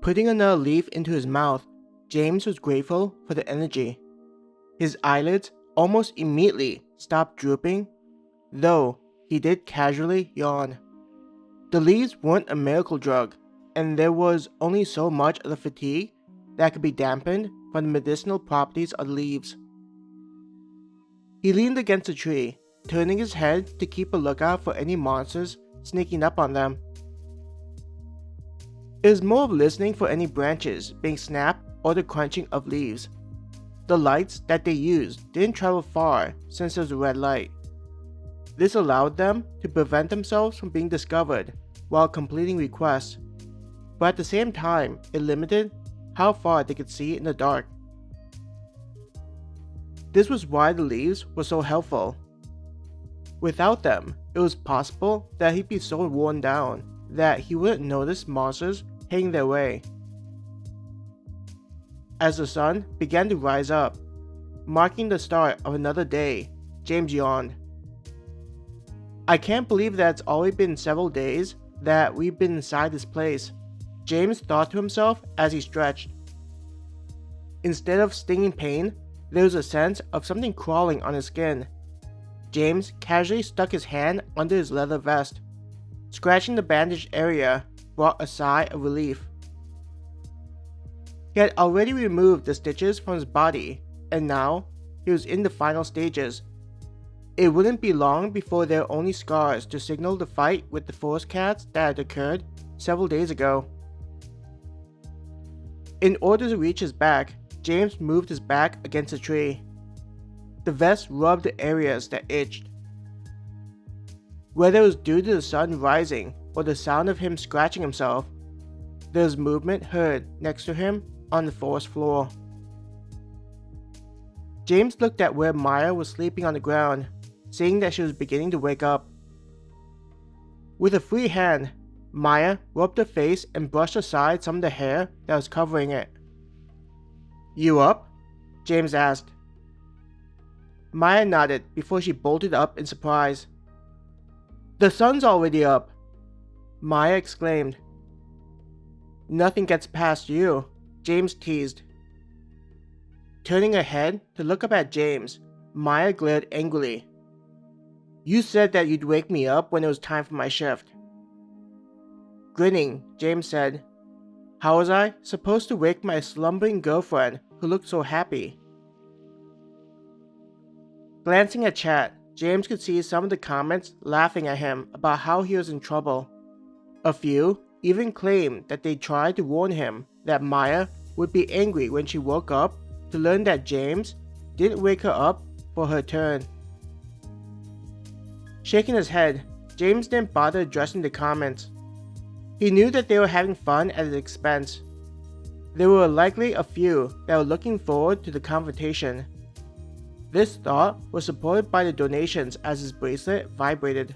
Putting another leaf into his mouth, James was grateful for the energy. His eyelids almost immediately stopped drooping, though he did casually yawn. The leaves weren't a miracle drug, and there was only so much of the fatigue that could be dampened from the medicinal properties of the leaves. He leaned against a tree, turning his head to keep a lookout for any monsters sneaking up on them. It was more of listening for any branches being snapped or the crunching of leaves. The lights that they used didn't travel far since there was a red light. This allowed them to prevent themselves from being discovered while completing requests, but at the same time it limited how far they could see in the dark. This was why the leaves were so helpful. Without them, it was possible that he'd be so worn down that he wouldn't notice monsters heading their way. As the sun began to rise up, marking the start of another day, James yawned. I can't believe that it's already been several days that we've been inside this place, James thought to himself as he stretched. Instead of stinging pain, there was a sense of something crawling on his skin. James casually stuck his hand under his leather vest. Scratching the bandaged area brought a sigh of relief. He had already removed the stitches from his body, and now he was in the final stages. It wouldn't be long before there were only scars to signal the fight with the forest cats that had occurred several days ago. In order to reach his back, James moved his back against a tree. The vest rubbed the areas that itched. Whether it was due to the sun rising or the sound of him scratching himself, there was movement heard next to him on the forest floor. James looked at where Maya was sleeping on the ground, seeing that she was beginning to wake up. With a free hand, Maya rubbed her face and brushed aside some of the hair that was covering it. "You up?" James asked. Maya nodded before she bolted up in surprise. "The sun's already up!" Maya exclaimed. "Nothing gets past you," James teased. Turning her head to look up at James, Maya glared angrily. "You said that you'd wake me up when it was time for my shift." Grinning, James said, "How was I supposed to wake my slumbering girlfriend who looked so happy?" Glancing at chat, James could see some of the comments laughing at him about how he was in trouble. A few even claimed that they tried to warn him that Maya would be angry when she woke up to learn that James didn't wake her up for her turn. Shaking his head, James didn't bother addressing the comments. He knew that they were having fun at his expense. There were likely a few that were looking forward to the confrontation. This thought was supported by the donations as his bracelet vibrated.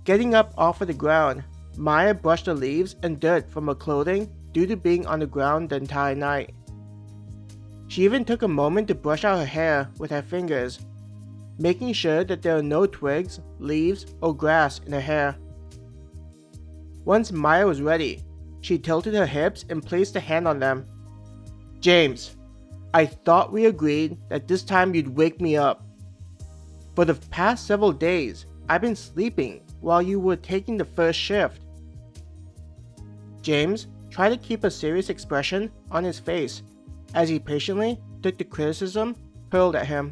Getting up off of the ground, Maya brushed the leaves and dirt from her clothing due to being on the ground the entire night. She even took a moment to brush out her hair with her fingers, making sure that there were no twigs, leaves, or grass in her hair. Once Maya was ready, she tilted her hips and placed a hand on them. "James, I thought we agreed that this time you'd wake me up. For the past several days, I've been sleeping while you were taking the first shift." James tried to keep a serious expression on his face as he patiently took the criticism hurled at him.